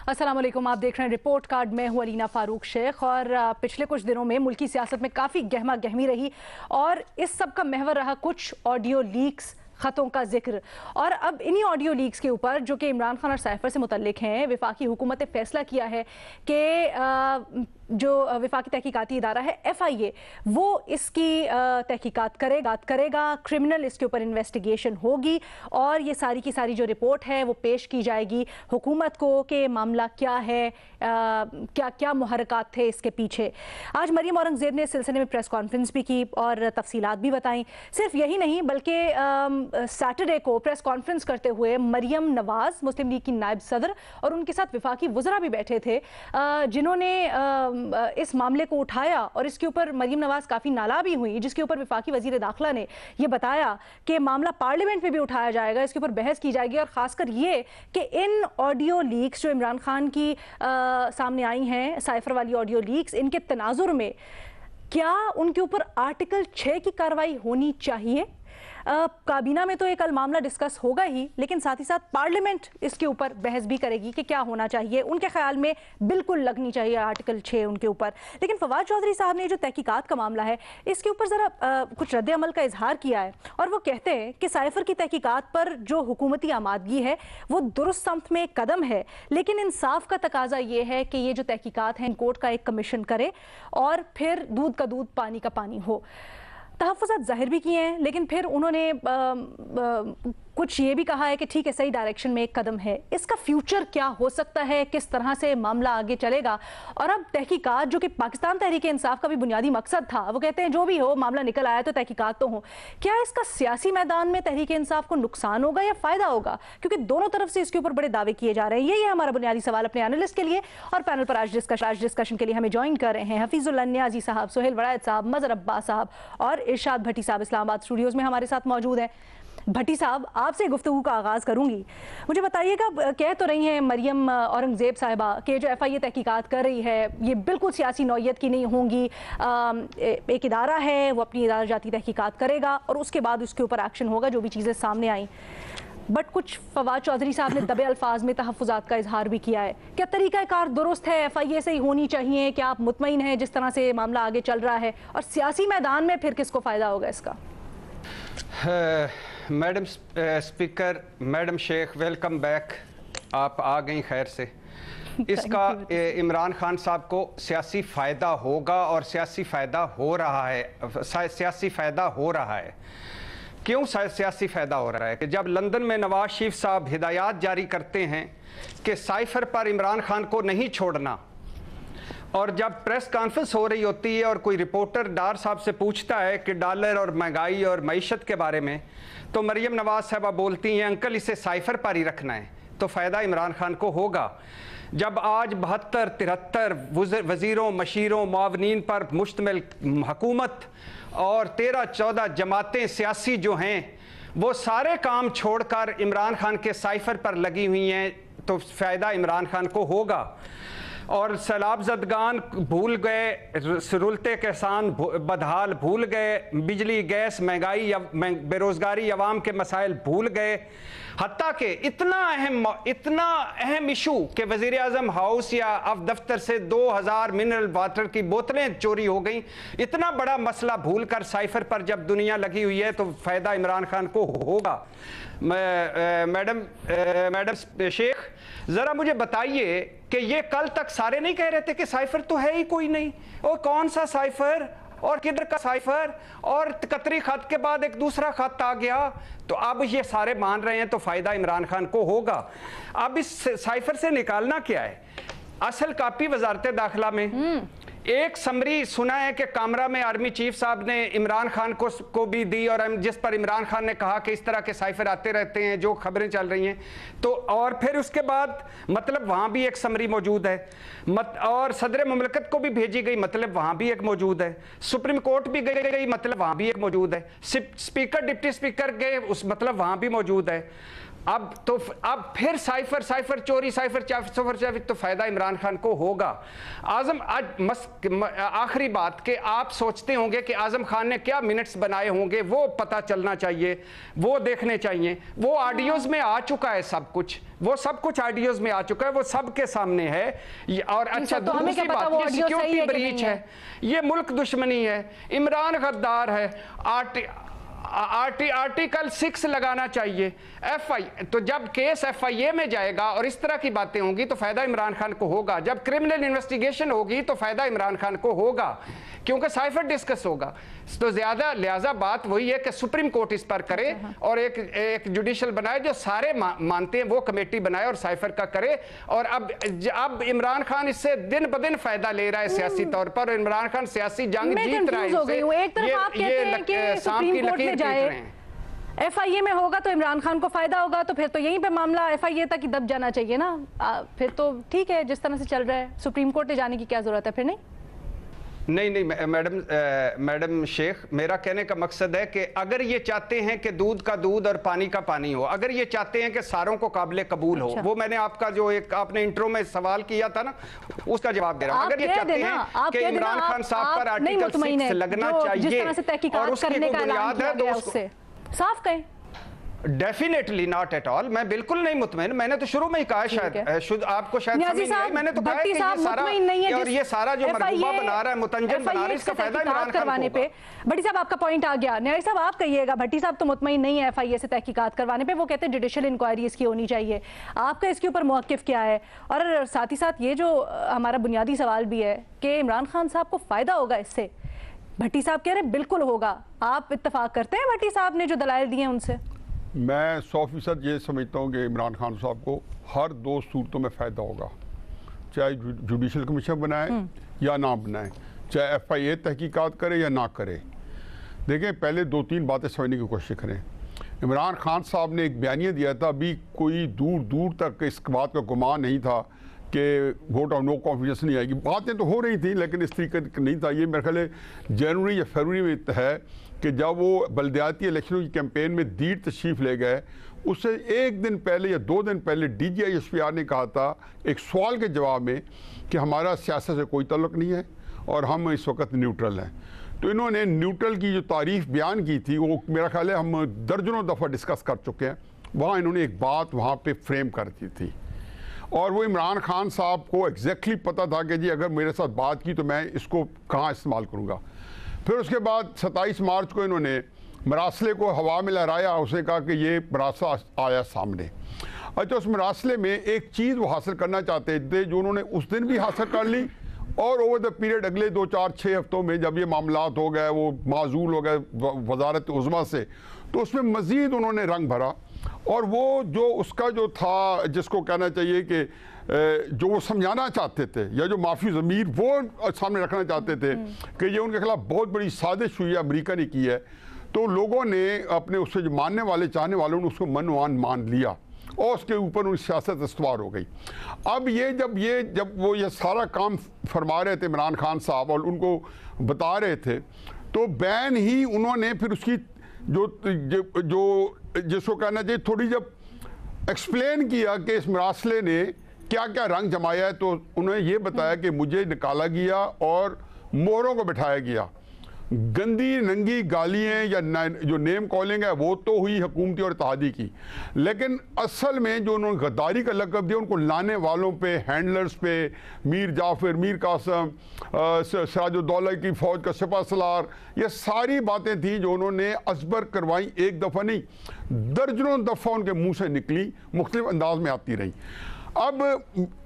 अस्सलाम वालेकुम, आप देख रहे हैं रिपोर्ट कार्ड। मैं हूं अलीना फारूक शेख। और पिछले कुछ दिनों में मुल्की सियासत में काफ़ी गहमा गहमी रही और इस सब का महवर रहा कुछ ऑडियो लीक्स, ख़तों का जिक्र। और अब इन्हीं ऑडियो लीक्स के ऊपर जो कि इमरान खान और साइफर से मुतल्लिक हैं, वफाकी हुकूमत ने फैसला किया है कि जो वफाकी तहकीकाती इदारा है FIA, वो इसकी तहकीकात करेगा। क्रिमिनल इसके ऊपर इन्वेस्टिगेशन होगी और ये सारी की सारी जो रिपोर्ट है वो पेश की जाएगी हुकूमत को कि मामला क्या है, क्या क्या मुहर्रकात थे इसके पीछे। आज मरियम औरंगज़ेब ने इस सिलसिले में प्रेस कॉन्फ्रेंस भी की और तफसीलात भी बताई। सिर्फ यही नहीं बल्कि सैटरडे को प्रेस कॉन्फ्रेंस करते हुए मरियम नवाज़, मुस्लिम लीग की नायब सदर, और उनके साथ वफाकी वज़रा भी बैठे थे जिन्होंने इस मामले को उठाया और इसके ऊपर मरियम नवाज़ काफ़ी नाला भी हुई, जिसके ऊपर वफाकी वज़ीर दाखिला ने यह बताया कि मामला पार्लियामेंट में भी उठाया जाएगा, इसके ऊपर बहस की जाएगी। और ख़ासकर ये कि इन ऑडियो लीक्स जो इमरान खान की सामने आई हैं, साइफर वाली ऑडियो लीक्स, इनके तनाजुर में क्या उनके ऊपर आर्टिकल 6 की कार्रवाई होनी चाहिए। काबीना में तो एक कल मामला डिस्कस होगा ही, लेकिन साथ ही साथ पार्लियामेंट इसके ऊपर बहस भी करेगी कि क्या होना चाहिए। उनके ख्याल में बिल्कुल लगनी चाहिए आर्टिकल 6 उनके ऊपर। लेकिन फवाद चौधरी साहब ने जो तहकीकात का मामला है, इसके ऊपर ज़रा कुछ रद्द अमल का इजहार किया है और वो कहते हैं कि साइफर की तहकीकात पर जो हुकूमती आमादगी है वो दुरुस्त सम्त में एक कदम है, लेकिन इंसाफ का तकाजा ये है कि ये जो तहकीकात हैं कोर्ट का एक कमीशन करे और फिर दूध का दूध पानी का पानी हो। तहफ़्फ़ुज़ात ज़ाहिर भी किए हैं, लेकिन फिर उन्होंने कुछ ये भी कहा है कि ठीक है, सही डायरेक्शन में एक कदम है। इसका फ्यूचर क्या हो सकता है, किस तरह से मामला आगे चलेगा। और अब तहकीकात, जो कि पाकिस्तान तहरीक इंसाफ का भी बुनियादी मकसद था, वो कहते हैं जो भी हो मामला निकल आया तो तहकीकात तो हो। क्या इसका सियासी मैदान में तहरीक इंसाफ को नुकसान होगा या फ़ायदा होगा, क्योंकि दोनों तरफ से इसके ऊपर बड़े दावे किए जा रहे हैं। यही है हमारा बुनियादी सवाल अपने एनालिस्ट के लिए। और पैनल पर आज डिस्कशन के लिए हमें ज्वाइन कर रहे हैं हफीजुल्लाह नियाज़ी साहब, सुहेल वड़ायत साहब, मज़हर अब्बास साहब और इरशाद भट्टी साहब इस्लामाबाद स्टूडियोज़ में हमारे साथ मौजूद हैं। भट्टी साहब, आपसे गुफ्तगू का आगाज़ करूंगी। मुझे बताइएगा, कह तो रही हैं मरियम औरंगज़ेब साहिबा कि जो FIA तहकीकात कर रही है ये बिल्कुल सियासी नौयत की नहीं होंगी, एक इदारा है, वो अपनी इदारा जाती तहकीकात करेगा और उसके बाद उसके ऊपर एक्शन होगा जो भी चीज़ें सामने आई। बट कुछ फवाद चौधरी साहब ने दबे अल्फाज में तहफ़्फ़ुज़ात का इजहार भी किया है। क्या तरीक़ाकार दुरुस्त है, FIA से ही होनी चाहिए? क्या आप मुतमईन हैं जिस तरह से मामला आगे चल रहा है? और सियासी मैदान में फिर किसको फ़ायदा होगा इसका? Madam speaker, madam Sheikh, welcome back. आप आ गई खैर से। इसका इमरान खान साहब को सियासी फ़ायदा होगा और सियासी फ़ायदा हो रहा है। सियासी फ़ायदा हो रहा है। क्यों सियासी फ़ायदा हो रहा है कि जब लंदन में नवाज शरीफ साहब हिदायत जारी करते हैं कि साइफर पर इमरान खान को नहीं छोड़ना, और जब प्रेस कॉन्फ्रेंस हो रही होती है और कोई रिपोर्टर डार साहब से पूछता है कि डॉलर और महंगाई और मईशत के बारे में, तो मरियम नवाज साहबा बोलती हैं अंकल इसे साइफर पर ही रखना है, तो फ़ायदा इमरान खान को होगा। जब आज 72-73 वज़ीरों, मशीरों, मुआवनीन पर मुश्तमिल हुकूमत और 13-14 जमातें सियासी जो हैं वो सारे काम छोड़कर इमरान खान के साइफर पर लगी हुई हैं, तो फ़ायदा इमरान खान को होगा। और सैलाब ज़दगान भूल गए, सरूलते किसान बदहाल भूल गए, बिजली गैस महंगाई बेरोज़गारी अवाम के मसाइल भूल गए। हत्ता कि इतना अहम इशू कि वज़ीर आज़म हाउस या दफ्तर से 2000 मिनरल वाटर की बोतलें चोरी हो गई, इतना बड़ा मसला भूल कर साइफर पर जब दुनिया लगी हुई है तो फ़ायदा इमरान खान को होगा। मैडम शेख, ज़रा मुझे बताइए कि ये कल तक सारे नहीं कह रहे थे कि साइफर तो है ही कोई नहीं, और कौन सा साइफर और किधर का साइफर, और कतरी खत के बाद एक दूसरा खत आ गया, तो अब ये सारे मान रहे हैं तो फ़ायदा इमरान खान को होगा। अब इस साइफर से निकालना क्या है? असल कापी वजारत दाखिला में एक समरी सुना है कि कामरा में आर्मी चीफ साहब ने इमरान खान को भी दी, और जिस पर इमरान खान ने कहा कि इस तरह के साइफर आते रहते हैं जो खबरें चल रही हैं, तो और फिर उसके बाद मतलब वहाँ भी एक समरी मौजूद है, और सदर मुमलकत को भी भेजी गई, मतलब वहाँ भी एक मौजूद है, सुप्रीम कोर्ट भी गई, मतलब वहाँ भी एक मौजूद है, स्पीकर डिप्टी स्पीकर गए, उस मतलब वहाँ भी मौजूद है। अब फिर साइफर चोरी, साइफर तो फायदा इमरान खान को होगा। आजम आखिरी बात कि आप सोचते होंगे कि आजम खान ने क्या मिनट्स बनाए होंगे, वो पता चलना चाहिए, वो देखने चाहिए। वो ऑडियोज में आ चुका है सब कुछ, वो सब कुछ ऑडियोज में आ चुका है, वो सबके सामने है। और अच्छा, दूसरी बात, ये सिक्योरिटी ब्रीच है, ये मुल्क दुश्मनी है, इमरान गद्दार है, आर्टिकल 6 लगाना चाहिए। तो जब केस FIA में जाएगा और इस तरह की बातें होंगी तो फायदा इमरान खान को होगा। जब क्रिमिनल इन्वेस्टिगेशन होगी तो फायदा इमरान खान को होगा, क्योंकि साइफर डिस्कस होगा। तो ज्यादा लिहाजा बात वही है कि सुप्रीम कोर्ट इस पर करे और एक जुडिशल बनाए जो सारे मानते हैं, वो कमेटी बनाए और साइफर का करे। और अब इमरान खान इससे दिन ब दिन फायदा ले रहा है सियासी तौर पर। इमरान खान सियासी जंग जीत रहा है, ये सांप की लकीर खींच रहे हैं। FIA में होगा तो इमरान खान को फायदा होगा, तो फिर तो यहीं पे मामला FIA तक ही दब जाना चाहिए ना। फिर तो ठीक है, जिस तरह से चल रहा है, सुप्रीम कोर्ट ले जाने की क्या जरूरत है फिर? नहीं मैडम शेख, मेरा कहने का मकसद है कि अगर ये चाहते हैं कि दूध का दूध और पानी का पानी हो, अगर ये चाहते हैं कि सारों को काबिल कबूल हो, वो मैंने आपका जो एक आपने इंट्रो में सवाल किया था ना, उसका जवाब दे रहा हूं। अगर ये चाहते हैं कि इमरान खान साहब पर आर्टिकल 6 लगना चाहिए और उसकी बुनियाद है तो उसको साफ कहें। डेफिनेटली नॉट एट ऑल, मैं बिल्कुल नहीं मुतमईन। मैंने तो शुरू में ही कहा, शायद आपको शायद समझ नहीं आई, मैंने तो कहा कि ये सारा और ये सारा जो मरहूमा बना रहा है, मुतंजन बना रहा है, इसका फायदा इमरान खान को होगा। भट्टी साहब आपका पॉइंट आ गया। न्यारी साहब आप कहिएगा, भट्टी साहब तो मुतमईन नहीं है FIA से तहकीकात करवाने पे, वो कहते हैं जुडिशियल इंक्वायरी इसकी होनी चाहिए। आपका इसके ऊपर मौक़िफ़ क्या है? और साथ ही साथ ये जो हमारा बुनियादी सवाल भी है कि इमरान खान साहब को फायदा होगा इससे, भट्टी साहब कह रहे हैं बिल्कुल होगा। आप इत्तफाक करते हैं भट्टी साहब ने जो दलाइल दिए उनसे? मैं 100% ये समझता हूँ कि इमरान खान साहब को हर 2 सूरतों में फ़ायदा होगा, चाहे जुडिशल कमीशन बनाए या ना बनाए, चाहे FIA तहकीकात करे या ना करे। देखें, पहले 2-3 बातें समझने की कोशिश करें। इमरान खान साहब ने एक बयानिया दिया था, अभी कोई दूर दूर तक इस बात का गुमान नहीं था कि वोट ऑफ नो कॉन्फिडेंस नहीं आएगी। बातें तो हो रही थी लेकिन इस तरीके नहीं था। ये मेरे ख्याल जनवरी या फरवरी में है कि जब वो बल्दियाती इलेक्शनों की कैंपेन में दीर तशरीफ़ ले गए, उससे 1 दिन पहले या 2 दिन पहले DGI SPR ने कहा था एक सवाल के जवाब में कि हमारा सियासत से कोई ताल्लुक़ नहीं है और हम इस वक्त न्यूट्रल हैं। तो इन्होंने न्यूट्रल की जो तारीफ़ बयान की थी, वो मेरा ख्याल है हम दर्जनों दफ़ा डिस्कस कर चुके हैं। वहाँ इन्होंने एक बात वहाँ पर फ्रेम कर दी थी और वो इमरान खान साहब को एग्जैक्टली पता था कि जी अगर मेरे साथ बात की तो मैं इसको कहाँ इस्तेमाल करूँगा। फिर उसके बाद 27 मार्च को इन्होंने मरासले को हवा में लहराया, उसने कहा कि ये मरासला आया सामने। अच्छा, उस मरासले में एक चीज़ वो हासिल करना चाहते थे जो उन्होंने उस दिन भी हासिल कर ली और ओवर द पीरियड अगले 2-4-6 हफ्तों में जब ये मामलात हो गए, वो माजूल हो गए वजारत उज़्मा से, तो उसमें मज़ीद उन्होंने रंग भरा। और वो जो उसका जो था, जिसको कहना चाहिए कि जो वो समझाना चाहते थे या जो माफ़ी ज़मीर वो सामने रखना चाहते थे कि ये उनके खिलाफ बहुत बड़ी साजिश हुई है, अमेरिका ने की है, तो लोगों ने अपने उससे जो मानने वाले चाहने वालों ने उसको मनवान मान लिया और उसके ऊपर उनकी सियासत इस्तवार हो गई। अब जब वो ये सारा काम फरमा रहे थे इमरान खान साहब और उनको बता रहे थे, तो बैन ही उन्होंने फिर उसकी जो जिसको कहना चाहिए थोड़ी जब एक्सप्लेन किया कि इस मरासले ने क्या क्या रंग जमाया है, तो उन्होंने ये बताया कि मुझे निकाला गया और मोहरों को बिठाया गया। गंदी नंगी गालियाँ या जो नेम कॉलिंग है वो तो हुई हुकूमती और इत्तेहादी की, लेकिन असल में जो उन्होंने गद्दारी का लक़ब दिया उनको लाने वालों पे, हैंडलर्स पे, मीर जाफ़र, मीर कासम, सिराजुद्दौला की फ़ौज का सिपह सलार, ये सारी बातें थी जो उन्होंने असबर करवाई। एक दफ़ा नहीं, दर्जनों दफ़ा उनके मुँह से निकली, मुख्तलिफ अंदाज में आती रही। अब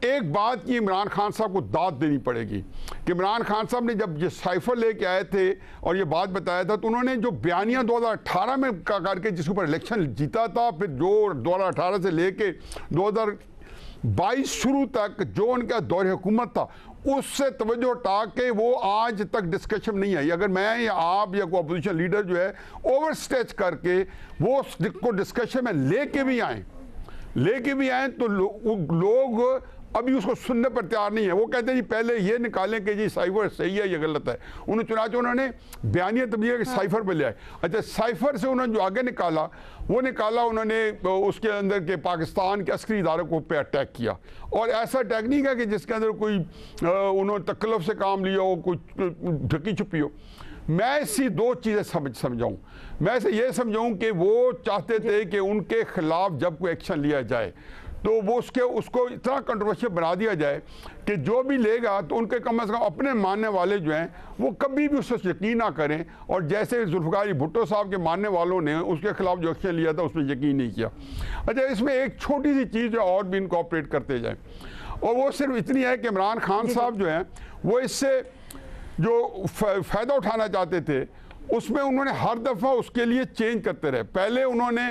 एक बात की इमरान खान साहब को दाद देनी पड़ेगी कि इमरान खान साहब ने जब ये साइफर लेके आए थे और ये बात बताया था, तो उन्होंने जो बयानिया 2018 में करके जिसके ऊपर इलेक्शन जीता था, फिर जो 2018 से लेके 2022 शुरू तक जो उनका दौर हुकूमत था, उससे तवज्जो हटा के वो आज तक डिस्कशन नहीं आई। अगर मैं या आप या कोई अपोजिशन लीडर जो है ओवर स्टेज करके वो को डिस्कशन में लेके भी आए तो लोग अभी उसको सुनने पर तैयार नहीं है। वो कहते हैं जी पहले ये निकालें कि जी साइफर सही है या गलत है। उन्होंने बयानिया तब्दील के साइफर पर ले आए। अच्छा, साइफर से उन्होंने जो आगे निकाला वो निकाला उन्होंने उसके अंदर के पाकिस्तान के अस्करी इदारों को पे अटैक किया। और ऐसा अटैक नहीं किया कि जिसके अंदर कोई उन्होंने तकल्लुफ से काम लिया हो, कोई ढकी छुपी हो। मैं ऐसी दो चीज़ें समझाऊँ। मैं ऐसे ये समझाऊँ कि वो चाहते थे कि उनके खिलाफ जब कोई एक्शन लिया जाए तो वो उसको इतना कंट्रोवर्शियल बना दिया जाए कि जो भी लेगा तो उनके कम से कम अपने मानने वाले जो हैं वो कभी भी उस पर यकीन ना करें। और जैसे जुल्फ़िकार भुट्टो साहब के मानने वालों ने उसके खिलाफ जो एक्शन लिया था उस पर यकीन नहीं किया। अच्छा, इसमें एक छोटी सी चीज़ जो और भी इनकॉर्पोरेट करते जाए, और वो सिर्फ इतनी है कि इमरान खान साहब जो हैं वो इससे जो फ़ायदा उठाना चाहते थे उसमें उन्होंने हर दफ़ा उसके लिए चेंज करते रहे। पहले उन्होंने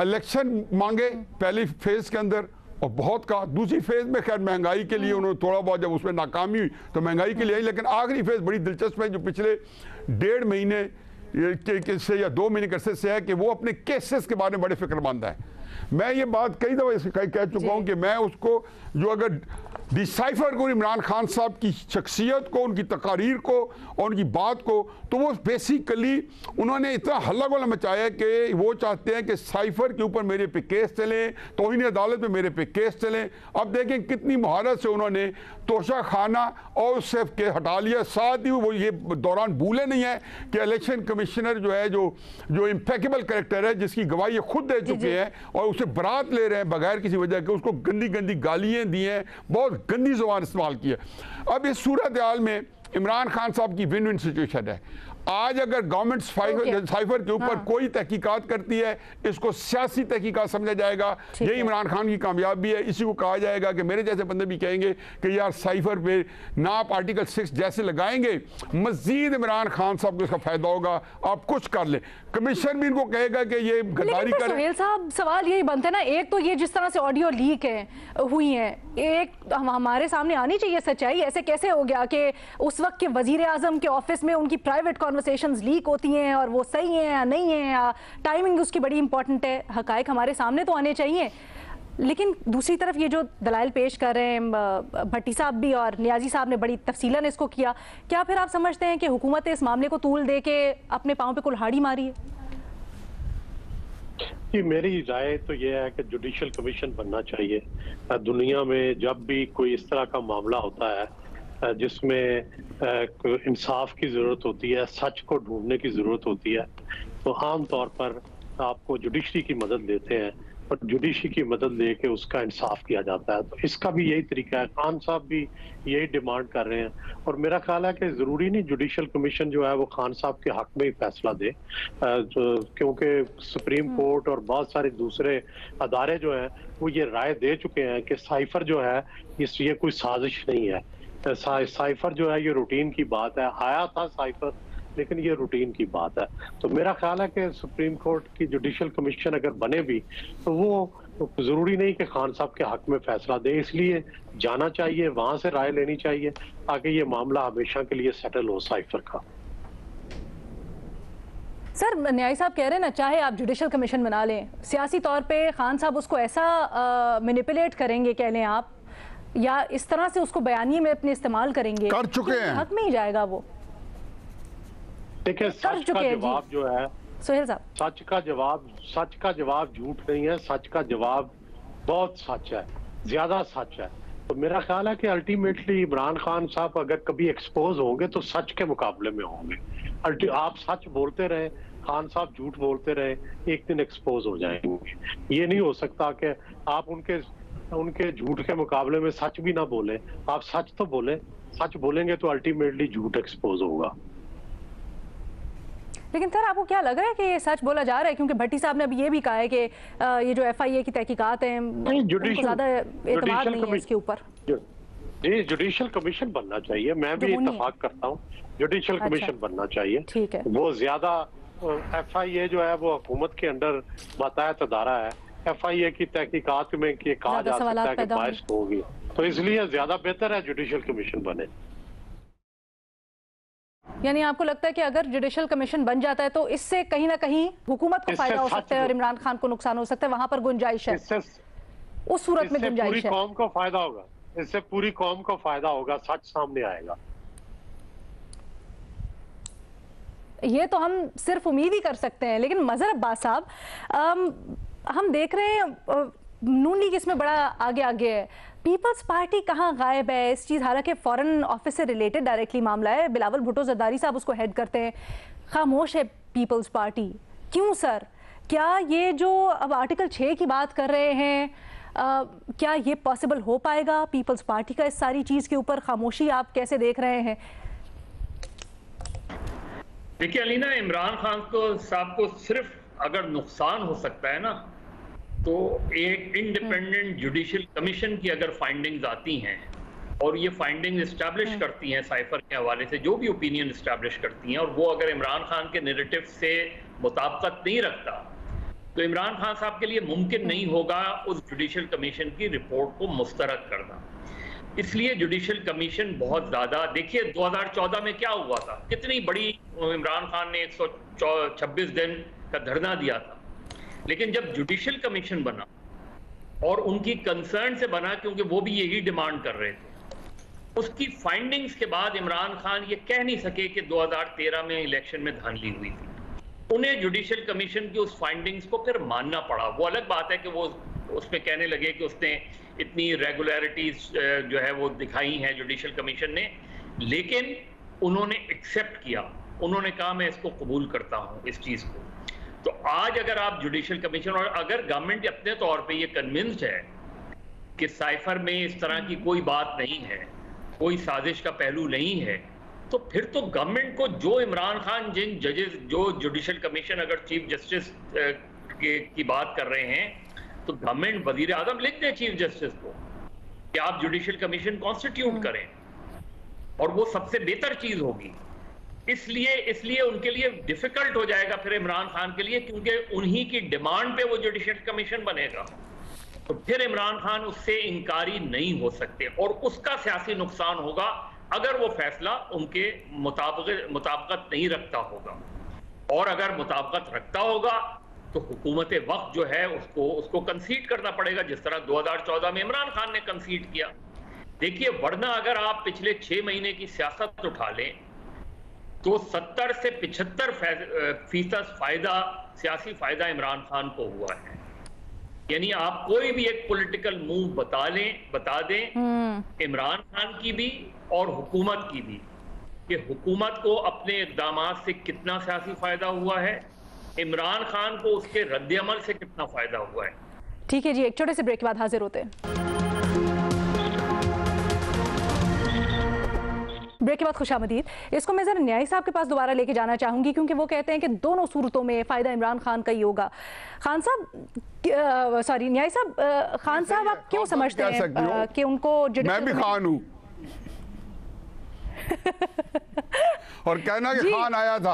इलेक्शन मांगे पहली फेज़ के अंदर और बहुत कहा। दूसरी फेज़ में खैर महंगाई के लिए उन्होंने थोड़ा बहुत, जब उसमें नाकामी हुई तो महंगाई के लिए आई। लेकिन आखिरी फेज़ बड़ी दिलचस्प है जो पिछले 1.5 महीने से या 2 महीने के अरसे से है कि वो अपने केसेस के बारे में बड़े फिक्रमंद है। मैं ये बात कई दफ़ा कह चुका हूँ कि मैं उसको जो अगर डिसाइफर को इमरान खान साहब की शख्सियत को, उनकी तकारीर को और उनकी बात को, तो वो बेसिकली उन्होंने इतना हल्ला गोला मचाया कि वो चाहते हैं कि साइफर के ऊपर मेरे पे केस चले, तौहीन अदालत में मेरे पे केस चले। अब देखें कितनी महारत से उन्होंने तोशा खाना और उससे के हटा लिया। साथ ही वो ये दौरान भूले नहीं है कि इलेक्शन कमिश्नर जो है जो इम्पेकेबल कैरेक्टर है, जिसकी गवाही खुद दे चुके हैं और उसे बरात ले रहे हैं बगैर किसी वजह के, उसको गंदी गंदी गालियाँ दी हैं, बहुत गंदी ज़ुबान इस्तेमाल की है। अब इस सूरत हाल में इमरान खान साहब की विन विन सिचुएशन है। आज अगर गवर्नमेंट साइफर के ऊपर कोई तहकीकात करती है, इसको सियासी तहकीकात समझा जाएगा। यही इमरान खान की कामयाबी है। इसी को कहा जाएगा कि मेरे जैसे बंदे भी कहेंगे कि यार साइफर पे ना आप आर्टिकल 6 जैसे लगाएंगे, मजीद इमरान खान साहब को इसका फायदा होगा, आप कुछ कर लें। कमीशन भी इनको कहेगा कि ये गद्दारी करें। सुहेल साहब, सवाल यही बनता है ना, एक तो ये जिस तरह से ऑडियो लीक हुई है, एक हमारे सामने आनी चाहिए सच्चाई। ऐसे कैसे हो गया कि उस वक्त के वजीर आजम के ऑफिस में उनकी प्राइवेट कॉन्वर्सेशंस लीक होती हैं और वो सही हैं या नहीं है, या टाइमिंग उसकी बड़ी इंपॉर्टेंट है। हकायक हमारे सामने तो आने चाहिए। लेकिन दूसरी तरफ ये जो दलाइल पेश कर रहे हैं भट्टी साहब भी और नियाजी साहब ने बड़ी तफसीलन इसको किया, क्या फिर आप समझते हैं कि हुकूमत इस मामले को तूल दे के अपने पाँव पे कुल्हाड़ी मारी है? जी, मेरी राय तो ये है कि जुडिशल कमीशन बनना चाहिए। दुनिया में जब भी कोई इस तरह का मामला होता है जिसमें इंसाफ की ज़रूरत होती है, सच को ढूंढने की ज़रूरत होती है, तो आम तौर पर आपको जुडिशरी की मदद लेते हैं और जुडिशरी की मदद लेके उसका इंसाफ किया जाता है। तो इसका भी यही तरीका है। खान साहब भी यही डिमांड कर रहे हैं और मेरा ख्याल है कि ज़रूरी नहीं जुडिशल कमीशन जो है वो खान साहब के हक में ही फैसला दे, क्योंकि सुप्रीम कोर्ट और बहुत सारे दूसरे अदारे जो हैं वो ये राय दे चुके हैं कि साइफर जो है ये कोई साजिश नहीं है। साइफर जो है ये रूटीन की बात है। आया था साइफर, लेकिन ये रूटीन की बात है। तो मेरा ख्याल है कि सुप्रीम कोर्ट की जुडिशल कमीशन अगर बने भी तो वो जरूरी नहीं कि खान साहब के हक में फैसला दे, इसलिए जाना चाहिए, वहां से राय लेनी चाहिए ताकि ये मामला हमेशा के लिए सेटल हो साइफर का। सर, न्याय साहब कह रहे हैं ना, चाहे आप जुडिशल कमीशन बना लें, सियासी तौर पे खान साहब उसको ऐसा मैनिपुलेट करेंगे, कह लें आप, या इस तरह से उसको बयानिए में अपने इस्तेमाल करेंगे, कर चुके हैं, हक में ही जाएगा वो। देखिए, सच का जवाब जो है सुहेल साहब, सच का जवाब झूठ नहीं है, सच का जवाब बहुत सच है, ज्यादा सच है। तो मेरा ख्याल है कि अल्टीमेटली इमरान खान साहब अगर कभी एक्सपोज होंगे तो सच के मुकाबले में होंगे। आप सच बोलते रहे, खान साहब झूठ बोलते रहे, एक दिन एक्सपोज हो जाएंगे। ये नहीं हो सकता कि आप उनके झूठ के मुकाबले में सच भी ना बोले। आप सच तो बोले, सच बोलेंगे तो अल्टीमेटली झूठ एक्सपोज होगा। लेकिन सर, आपको क्या लग रहा है कि ये सच बोला जा रहा है? क्योंकि भट्टी साहब ने अभी ये भी कहा है कि ये जो FIA की तहकीकात है, ज्यादा एतमाद नहीं है इसके ऊपर। जी, जुडिशल कमीशन बनना चाहिए, मैं भी इत्तेफाक करता हूँ, जुडिशल कमीशन बनना चाहिए। ठीक है। वो ज्यादा FIA जो है वो हुकूमत के अंडर बातायत अदारा है। FIA की तहकीकात में कहा जा सकता है कि बाइस होगी, तो इसलिए ज्यादा बेहतर है जुडिशल कमीशन बने। यानी आपको लगता है कि अगर जुडिशल कमीशन बन जाता है तो इससे कहीं ना कहीं हुकूमत को फायदा हो सकता है और इमरान खान को नुकसान हो सकता है, वहां पर गुंजाइश है, उस सूरत में गुंजाइश है, पूरी कौम को फायदा होगा, इससे पूरी कौम को फायदा होगा, सच सामने आएगा। ये तो हम सिर्फ उम्मीद ही कर सकते हैं। लेकिन मजहर अब्बास साहब, हम देख रहे हैं नून लीग इसमें बड़ा आगे है, पीपल्स पार्टी कहाँ गायब है इस चीज़, हालांकि फॉरेन ऑफिस से रिलेटेड डायरेक्टली मामला है, बिलावल भुट्टो जरदारी साहब उसको हेड करते हैं, खामोश है पीपल्स पार्टी। क्यों सर? क्या ये जो अब आर्टिकल 6 की बात कर रहे हैं, क्या ये पॉसिबल हो पाएगा? पीपल्स पार्टी का इस सारी चीज़ के ऊपर खामोशी आप कैसे देख रहे हैं? देखिए अलीना, इमरान खान साहब को सिर्फ अगर नुकसान हो सकता है ना, तो एक इंडिपेंडेंट जुडिशियल कमीशन की अगर फाइंडिंग्स आती हैं और ये फाइंडिंग्स इस्टेब्लिश करती हैं साइफर के हवाले से, जो भी ओपिनियन इस्टेब्लिश करती हैं, और वो अगर इमरान खान के नैरेटिव से मुताबिकत नहीं रखता, तो इमरान खान साहब के लिए मुमकिन नहीं होगा उस जुडिशियल कमीशन की रिपोर्ट को मुस्तरद करना। इसलिए जुडिशियल कमीशन बहुत ज्यादा, देखिए 2014 में क्या हुआ था, कितनी बड़ी, इमरान खान ने 126 दिन का धरना दिया था, लेकिन जब जुडिशियल कमीशन बना और उनकी कंसर्न से बना, क्योंकि वो भी यही डिमांड कर रहे थे, उसकी फाइंडिंग्स के बाद इमरान खान ये कह नहीं सके कि 2013 में इलेक्शन में धांधली हुई थी। उन्हें जुडिशियल कमीशन की उस फाइंडिंग्स को फिर मानना पड़ा। वो अलग बात है कि वो उसमें कहने लगे कि उसने इतनी रेगुलरिटीज जो है वो दिखाई हैं जुडिशियल कमीशन ने, लेकिन उन्होंने एक्सेप्ट किया, उन्होंने कहा मैं इसको कबूल करता हूं इस चीज को। तो आज अगर आप जुडिशियल कमीशन, और अगर गवर्नमेंट अपने तौर पे ये कन्विंस्ड है कि साइफर में इस तरह की कोई बात नहीं है, कोई साजिश का पहलू नहीं है, तो फिर तो गवर्नमेंट को जो इमरान खान, जिन जजेस, जो जुडिशियल कमीशन अगर चीफ जस्टिस की बात कर रहे हैं, तो गवर्नमेंट वजीर आजम लिख दे चीफ जस्टिस को कि आप जुडिशियल कमीशन कॉन्स्टिट्यूट करें, और वो सबसे बेहतर चीज होगी। इसलिए उनके लिए डिफिकल्ट हो जाएगा फिर इमरान खान के लिए, क्योंकि उन्हीं की डिमांड पे वो जुडिशियल कमीशन बनेगा, तो फिर इमरान खान उससे इनकारी नहीं हो सकते, और उसका सियासी नुकसान होगा अगर वो फैसला उनके मुताबिकत नहीं रखता होगा। और अगर मुताबिकत रखता होगा तो हुकूमत वक्त जो है उसको कंसीड करना पड़ेगा, जिस तरह 2014 में इमरान खान ने कंसीड किया। देखिए, वरना अगर आप पिछले 6 महीने की सियासत उठा लें तो 70 से 75% फायदा, सियासी फायदा इमरान खान को हुआ है। यानी आप कोई भी एक पॉलिटिकल मूव बता दें इमरान खान की भी और हुकूमत की भी, कि हुकूमत को अपने इक़दामात से कितना सियासी फायदा हुआ है, इमरान खान को उसके रद्द-ए-अमल से कितना फायदा हुआ है। ठीक है जी, एक छोटे से ब्रेक के बाद हाजिर होते हैं। ब्रेक के बाद खुशामदीद। इसको मैं जरा न्याय साहब के पास दोबारा लेके जाना चाहूंगी, क्योंकि वो कहते हैं कि दोनों सूरतों में फायदा इमरान खान का ही होगा। खान साहब, सॉरी न्याय साहब, खान साहब आप क्यों समझते हैं कि उनको, मैं भी खान हूं और कहना कि खान आया था,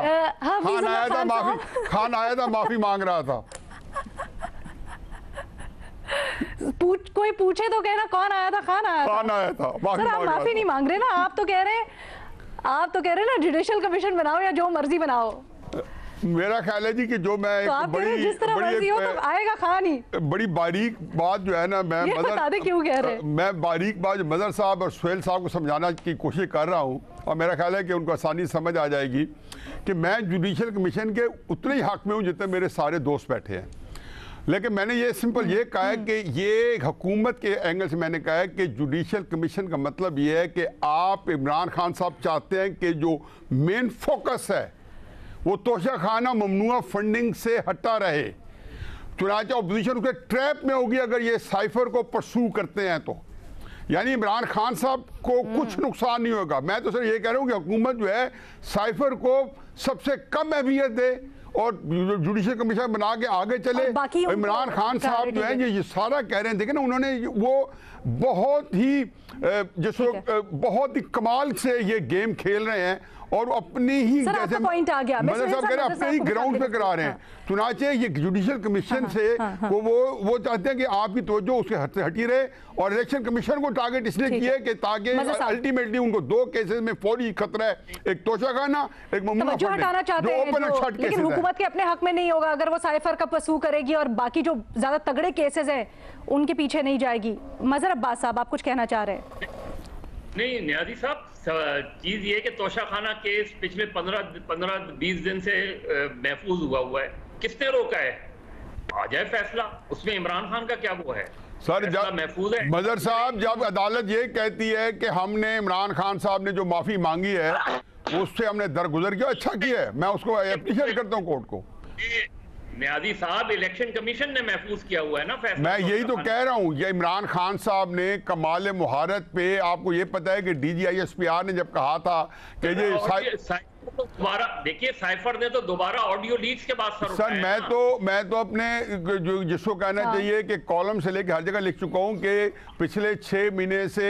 खान आया था माफी मांग रहा था। कोई पूछे तो कहना कौन आया था? खान आया था। सर आप माफी नहीं मांग रहे ना, आप तो कह रहे हैं ना जुडिशियल कमीशन बनाओ या जो मर्जी बनाओ। मेरा ख्याल है जी कि जो मैं तो आप बड़ी जिस तरह मर्जी हो तो आएगा खान ही। बड़ी बारीक बात जो है ना, मैं बारीक बात मदर साहब और सुहेल साहब को समझाना की कोशिश कर रहा हूँ, और मेरा ख्याल है कि उनको आसानी समझ आ जाएगी कि मैं जुडिशियल कमीशन के उतने ही हक में हूँ जितने मेरे सारे दोस्त बैठे हैं। लेकिन मैंने ये सिंपल ये कहा है कि ये हुकूमत के एंगल से मैंने कहा है कि जुडिशियल कमीशन का मतलब ये है कि आप इमरान खान साहब चाहते हैं कि जो मेन फोकस है वो तोशा खाना ममनुआ फंडिंग से हटा रहे, चुनांचे अपोजिशन उसके ट्रैप में होगी अगर ये साइफर को परसू करते हैं तो। यानी इमरान खान साहब को कुछ नुकसान नहीं होगा। मैं तो सर ये कह रहा हूँ कि हुकूमत जो है साइफर को सबसे कम अहमियत दे और जुडिशियल कमीशन बना के आगे चले। इमरान खान साहब जो है ये सारा कह रहे हैं, देखें ना, उन्होंने वो बहुत ही जिसको बहुत ही कमाल से ये गेम खेल रहे हैं और अपनी ही जैसे पॉइंट आ गया, मदर साहब कह रहे हैं अपने ही ग्राउंड पे करा रहे हैं। चुनाचे ये जुडिशियल कमीशन से वो चाहते हैं कि आपकी तवज्जो उसके हद से हटी रहे, और इलेक्शन कमीशन को टारगेट इसलिए किया कि ताकि अल्टीमेटली उनको 2 केसेस में फौरी खतरा है, एक तोशाखाना, एक ममनूआ हटाना चाहते हैं, लेकिन हुकूमत के अपने हक में नहीं होगा अगर वो साइफर का पसू करेगी और बाकी जो ज्यादा तगड़े केसेस हैं उनके पीछे नहीं जाएगी। मजहर अब्बास साहब, आप कुछ कहना चाह रहे हैं? नहीं नियाज़ी साहब, चीज ये कि तोशाखाना केस पिछले 15-20 दिन से महफूज हुआ है, किसने रोका है? आ जाए फैसला, उसमें इमरान खान का क्या वो है? सर महफूज है। मदर साहब, जब अदालत ये कहती है कि हमने इमरान खान साहब ने जो माफी मांगी है उससे हमने दरगुजर किया, अच्छा किया है, मैं उसको अप्रिशिएट करता हूँ कोर्ट को। नियाज़ी साहब, इलेक्शन कमीशन ने महफूज किया हुआ है ना फैसला। मैं यही तो कह रहा हूँ, ये इमरान खान साहब ने कमाल मुहारत पे, आपको ये पता है कि DGISPR ने जब कहा था कि ये दोबारा देखिए, साइफर ने तो दोबारा ऑडियो लीक्स के बाद सर मैं तो अपने जिसको कहना चाहिए कि कॉलम से लेकर हर जगह लिख चुका हूँ कि पिछले 6 महीने से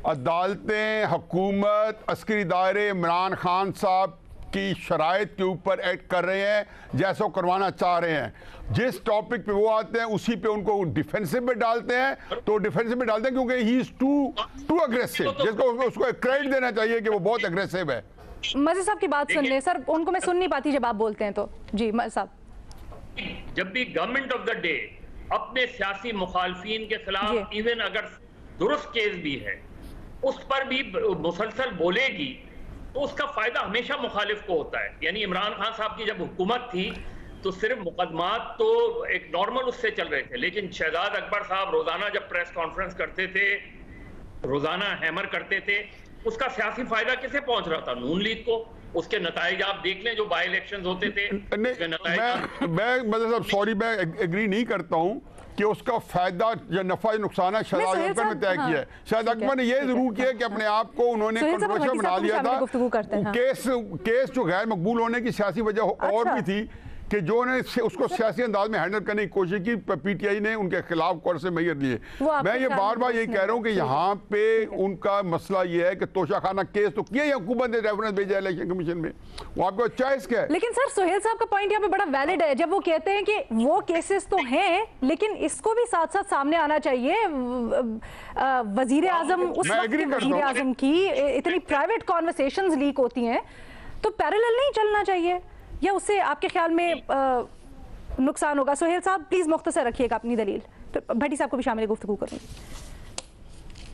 अदालतें, हुकूमत, अस्करी दायरे इमरान खान साहब की शराइत के ऊपर एक्ट कर रहे हैं जैसा करवाना चाह रहे हैं। जिस टॉपिक पे वो आते हैं उसी पे उनको डिफेंसिव में डालते हैं, तो डिफेंसिव में डालते हैं क्योंकि ही इज टू अग्रेसिव, जिसको उसको क्रेडिट देना चाहिए कि वो बहुत अग्रेसिव है। मज़े साहब की बात सुन ले सर, उनको मैं सुन नहीं पाती जब आप बोलते हैं तो। जी मज़े साहब, जब भी गवर्नमेंट ऑफ द डे अपने सियासी मुखालफिन के खिलाफ इवन अगर दुरुस्त केस भी है उस पर भी मुसलसल बोलेगी तो उसका फायदा हमेशा मुखालिफ को होता है। यानी इमरान खान साहब की जब हुकूमत थी तो सिर्फ मुकदमात तो एक नॉर्मल उससे चल रहे थे, लेकिन शहजाद अकबर साहब रोजाना जब प्रेस कॉन्फ्रेंस करते थे, रोजाना हैमर करते थे, उसका सियासी फायदा किसे पहुंच रहा था? नून लीग को। उसके नताइज आप देख लें, जो बाई इलेक्शंस होते थे। मैं मतलब सॉरी, मैं एग्री नहीं करता हूं कि उसका फायदा या नफा नुकसान है शहजाद अकबर ने तय किया है। शहजाद अकबर ने यह जरूर किया कि अपने आप को उन्होंने कंट्रोवर्शियल बना लिया था। केस जो गैर मकबूल होने की सियासी वजह और भी थी कि जो ने उसको सियासी अंदाज में हैंडल करने की कोशिश की, PTI ने उनके खिलाफ कोर्ट से मैयर लिए। मैं ये बार बार यही कह रहा हूँ कि यहाँ पे उनका मसला ये है कि तोशाखाना केस तो किया, हुकूमत ने रेफरेंस भेजा इलेक्शन कमीशन में, वो आपको चॉइस क्या है? लेकिन सर सुहेल साहब का पॉइंट यहाँ पे बड़ा वैलिड है, जब वो कहते हैं कि वो केसेस तो हैं लेकिन इसको भी साथ साथ सामने आना चाहिए। वजीर आजम, उस वक्त वजीर आजम की इतनी प्राइवेट कॉन्वर्सेशंस लीक होती हैं, तो पैरेलल नहीं चलना चाहिए, या उससे आपके ख्याल में नुकसान होगा? सुहेल साहब प्लीज मुख्तसर रखिएगा अपनी दलील, तो भट्टी साहब को भी शामिल गुफ्तगू करूंगी।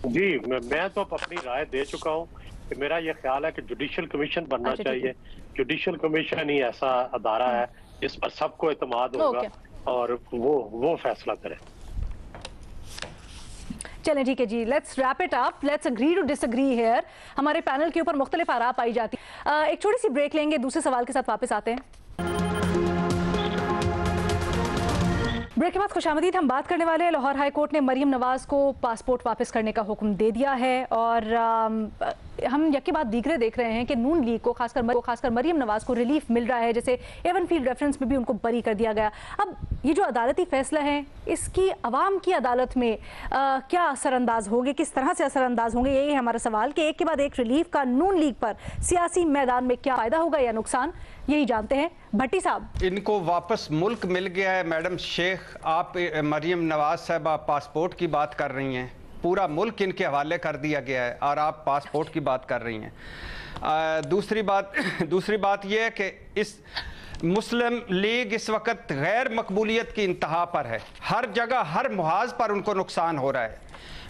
जी, मैं तो अपनी राय दे चुका हूँ कि मेरा ये ख्याल है कि जुडिशियल कमीशन बनना चाहिए। जुडिशियल कमीशन ही ऐसा अदारा है जिस पर सबको एतमाद होगा और वो फैसला करे। चलें ठीक है जी, let's wrap it up, let's agree to disagree here. हमारे पैनल के ऊपर मुख्तलिफ आराप पाई जाती। एक छोटी सी ब्रेक लेंगे, दूसरे सवाल के साथ वापस आते हैं। ब्रेक के बाद खुशामदीद। हम बात करने वाले हैं, लाहौर हाई कोर्ट ने मरीम नवाज को पासपोर्ट वापस करने का हुक्म दे दिया है, और हम यकी बात दीगरे देख रहे हैं कि नून लीग को खासकर मरीम नवाज को रिलीफ मिल रहा है, जैसे एवन फील्ड रेफरेंस में भी उनको बरी कर दिया गया। अब ये जो अदालती फैसला है, इसकी अवाम की अदालत में क्या असरअंदाज होंगे, किस तरह से असरअंदाज होंगे, यही है हमारा सवाल कि एक के बाद एक रिलीफ का नून लीग पर सियासी मैदान में क्या फायदा होगा या नुकसान, यही जानते हैं। भट्टी साहब, इनको वापस मुल्क मिल गया है। मैडम शेख, आप मरीम नवाज साहब पासपोर्ट की बात कर रही हैं, पूरा मुल्क इनके हवाले कर दिया गया है और आप पासपोर्ट की बात कर रही हैं। दूसरी बात यह है कि इस मुस्लिम लीग इस वक्त गैर मकबूलियत की इंतहा पर है, हर जगह हर मुहाज पर उनको नुकसान हो रहा है।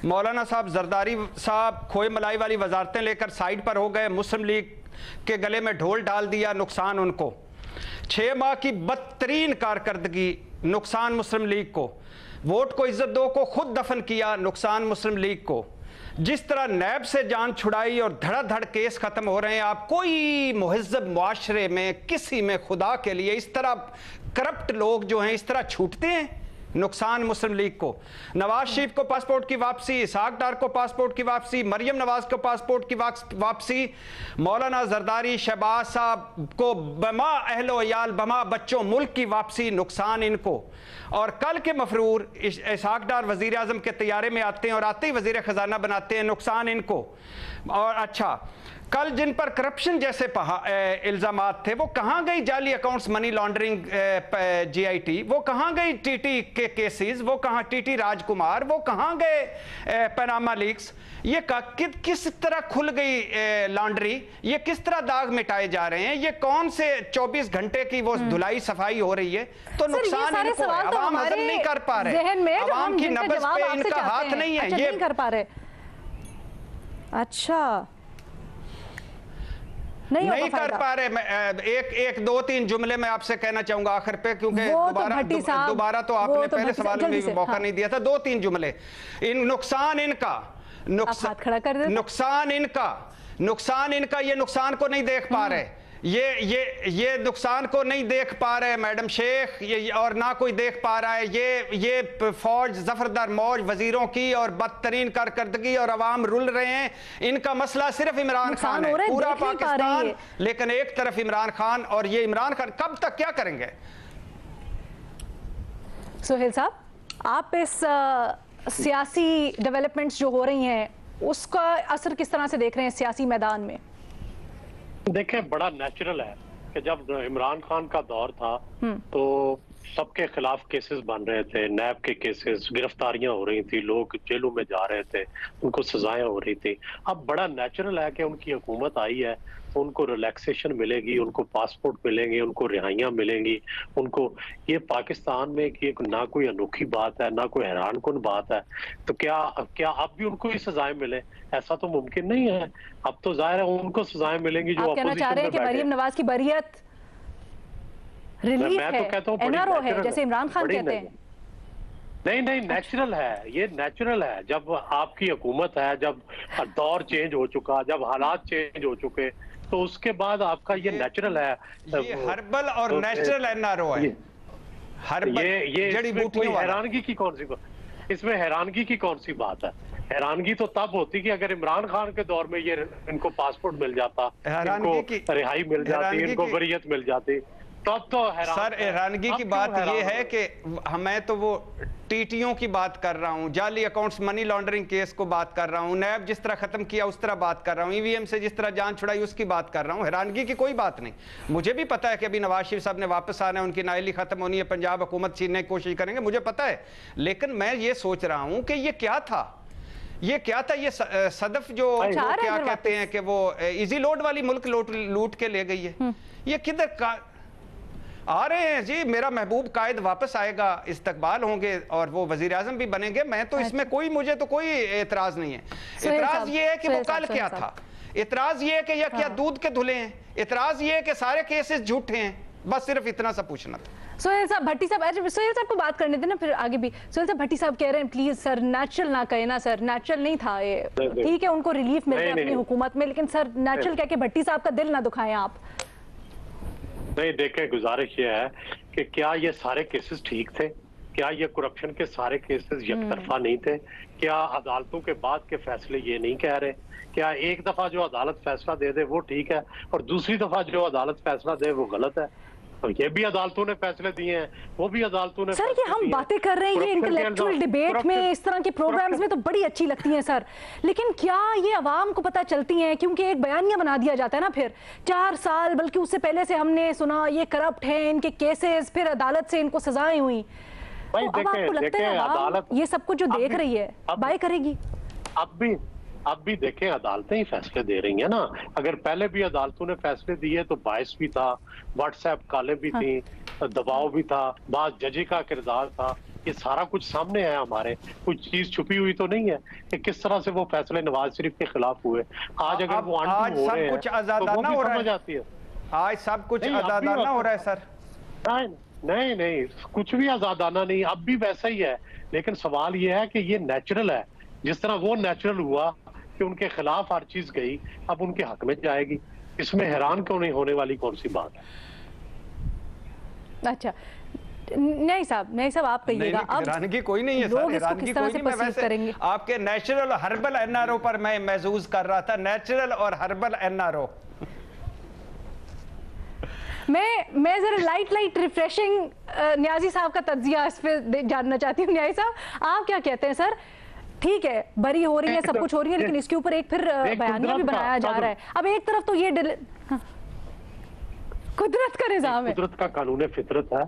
मौलाना साहब जरदारी साहब खोए मलाई वाली वजारतें लेकर साइड पर हो गए, मुस्लिम लीग के गले में ढोल डाल दिया, नुकसान उनको। 6 माह की बदतरीन कारकर्दगी, नुकसान मुस्लिम लीग को। वोट को इज्जत दो को खुद दफन किया, नुकसान मुस्लिम लीग को। जिस तरह नैब से जान छुड़ाई और धड़ाधड़ केस खत्म हो रहे हैं, आप कोई मुहज्जब मुआशरे में किसी में खुदा के लिए इस तरह करप्ट लोग जो हैं इस तरह छूटते हैं, नुकसान मुस्लिम लीग को। नवाज शरीफ को पासपोर्ट की वापसी, इसहाक डार को पासपोर्ट की वापसी, मरियम नवाज को पासपोर्ट की वापसी, मौलाना जरदारी शहबाज साहब को बमा अहलो याल बमा बच्चों मुल्क की वापसी, नुकसान इनको। और कल के मफरूर इसहाक डार वजीर आजम के तैयारे में आते हैं और आते ही वजीर खजाना बनाते हैं, नुकसान इनको। और अच्छा, कल जिन पर करप्शन जैसे इल्जामात थे वो कहां गई? जाली अकाउंट्स, मनी लॉन्ड्रिंग, जीआईटी, वो कहां गई? टीटी के केसेस, वो कहां? टीटी राजकुमार, वो कहां गए? पनामा लीक्स, ये किस तरह खुल गई लॉन्ड्री? ये किस तरह दाग मिटाए जा रहे हैं? ये कौन से 24 घंटे की वो धुलाई सफाई हो रही है? तो नुकसान इनको है, अवाम हजम नहीं कर पा रहे, अवाम की नब्ज पे इनका हाथ नहीं है, ये नहीं कर पा रहे। अच्छा, नहीं कर पा रहे। मैं एक दो तीन जुमले में आपसे कहना चाहूंगा आखिर पे, क्योंकि दोबारा तो आपने पहले सवाल में भी मौका नहीं दिया था। 2-3 जुमले। नुकसान इनका, नुकसान इनका, ये नुकसान को नहीं देख पा रहे, ये नुकसान को नहीं देख पा रहे मैडम शेख, ये और ना कोई देख पा रहा है। ये फौज जफरदार मौज वजीरों की और बदतरीन कारकर्दगी और अवाम रुल रहे हैं। इनका मसला सिर्फ इमरान खान है, पूरा पाकिस्तान, लेकिन एक तरफ इमरान खान, और ये इमरान खान कब तक क्या करेंगे? सुहेल साहब, आप इस सियासी डेवलपमेंट्स जो हो रही हैं उसका असर किस तरह से देख रहे हैं सियासी मैदान में? देखें, बड़ा नेचुरल है कि जब इमरान खान का दौर था तो सबके खिलाफ केसेस बन रहे थे, नैब के केसेस, गिरफ्तारियां हो रही थी, लोग जेलों में जा रहे थे, उनको सजाएं हो रही थी। अब बड़ा नेचुरल है कि उनकी हुकूमत आई है, उनको रिलैक्सेशन मिलेगी, उनको पासपोर्ट मिलेंगे, उनको रिहाइयां मिलेंगी, उनको, ये पाकिस्तान में कि ना कोई अनोखी बात है, ना कोई हैरानकुन बात है। तो क्या अब भी उनको ही सजाएं मिले? ऐसा तो मुमकिन नहीं है। अब तो जाहिर है उनको सजाएं मिलेंगी जो कहना चाह रहे हैं कि मरीम नवाज की बरियत रिलीफ है, एनआरओ है, जैसे इमरान खान कहते हैं। नहीं, नेचुरल है, ये नेचुरल है। जब आपकी हुकूमत है, जब दौर चेंज हो चुका, जब हालात चेंज हो चुके, तो उसके बाद आपका ये नेचुरल है। ये हर्बल और नेचुरल एनआरओ है। ये जड़ी बूटियों, हैरानगी की कौन सी बात? इसमें हैरानगी की कौन सी बात है? हैरानगी तो तब होती कि अगर इमरान खान के दौर में ये इनको पासपोर्ट मिल जाता, इनको रिहाई मिल जाती, इनको वरीयत मिल जाती, तब तो सर हैरानगी की बात ये है कि मैं तो वो टीटीओं की बात कर रहा हूँ, जाली अकाउंट्स, मनी लॉन्ड्रिंग केस को बात कर रहा हूँ, नैब जिस तरह खत्म किया उस तरह बात कर रहा हूँ, ईवीएम से जिस तरह जान छुड़ाई उसकी बात कर रहा हूँ। हैरानगी की कोई बात नहीं। मुझे भी पता है कि अभी नवाज शरीफ साहब ने वापस आना है, उनकी नाअहली खत्म होनी है, पंजाब हुकूमत छीनने की कोशिश करेंगे, मुझे पता है। लेकिन मैं ये सोच रहा हूँ कि ये क्या था, ये सदफ जो क्या कहते हैं कि वो इजी लोड वाली मुल्क लूट के ले गई है। ये किधर का आ रहे हैं जी? मेरा महबूब कायद वापस आएगा, इस्तकबाल होंगे और वो वजीर आजम भी बनेंगे। मैं तो इसमें मुझे तो कोई एतराज नहीं है। एतराज ये है कि वो कल क्या था, एतराज ये है कि यह क्या दूध के धुले हैं, एतराज ये है कि सारे केसेस झूठे हैं। बस सिर्फ इतना सा पूछना था। सोहेल साहब, भट्टी साहब, सोहेल साहब को बात करने देना फिर आगे भी। सोहेल साहब, भट्टी साहब कह रहे हैं प्लीज सर नेचुरल ना कहे ना सर, नेचुरल नहीं था ये, ठीक है उनको रिलीफ मिल रहा है अपनी हुकूमत में, लेकिन सर नेचुरल कह के भट्टी साहब का दिल ना दुखाएं आप। नहीं, देखें, गुजारिश ये है कि क्या ये सारे केसेस ठीक थे? क्या ये करप्शन के सारे केसेस यकतरफा नहीं थे? क्या अदालतों के बाद के फैसले ये नहीं कह रहे? क्या एक दफा जो अदालत फैसला दे दे वो ठीक है और दूसरी दफा जो अदालत फैसला दे वो गलत है? तो ये भी अदालतों ने फैसले दिए हैं, वो भी अदालतों ने। सर ये हम बातें कर रहे हैं, ये इंटेलेक्चुअल डिबेट में, इस तरह के प्रोग्राम्स में तो बड़ी अच्छी लगती हैं सर, लेकिन क्या ये अवाम को पता चलती हैं? क्योंकि एक बयानिया बना दिया जाता है ना, फिर 4 साल बल्कि उससे पहले से हमने सुना ये करप्ट हैं, इनके केसेस, फिर अदालत से इनको सजाएं हुई। तो अब आपको लगता है अदालत ये सब कुछ जो देख रही है बाय करेगी? अब भी देखें, अदालतें ही फैसले दे रही हैं ना। अगर पहले भी अदालतों ने फैसले दिए तो बायस भी था, व्हाट्सएप कॉलें भी थी, दबाव भी था, बाद जजी का किरदार था, ये सारा कुछ सामने है हमारे। कुछ चीज छुपी हुई तो नहीं है कि किस तरह से वो फैसले नवाज शरीफ के खिलाफ हुए। आज अगर वो आज सब कुछ आजादाना हो रहा है, आज सब कुछ आजादाना हो रहा है सर। नहीं, कुछ भी आजादाना नहीं, अब भी वैसा ही है। लेकिन सवाल ये है कि ये नेचुरल है, जिस तरह वो नेचुरल हुआ कि उनके खिलाफ हर चीज गई, अब उनके हक में जाएगी। इसमें हैरान क्यों नहीं होने वाली कौन सी बात है? अच्छा, नहीं साहब आप कहिएगा। अब हैरानगी कोई नहीं है सर, हैरानगी कोई नहीं। मैं वैसे आपके नेचुरल और हर्बल एनआरओ पर मैं महसूस कर रहा था, नेचुरल और हर्बल एनआरओ। मैं जरा लाइट रिफ्रेशिंग न्याजी साहब का तज्जिया इस पे जानना चाहती हूँ। न्याजी साहब, आप क्या कहते हैं सर? ठीक है, बरी हो रही है, सब कुछ हो रही है, लेकिन इसके ऊपर एक फिर बयानिया भी बनाया जा रहा है। अब एक तरफ तो ये कुदरत का निजाम है, कुदरत का कानून फितरत है,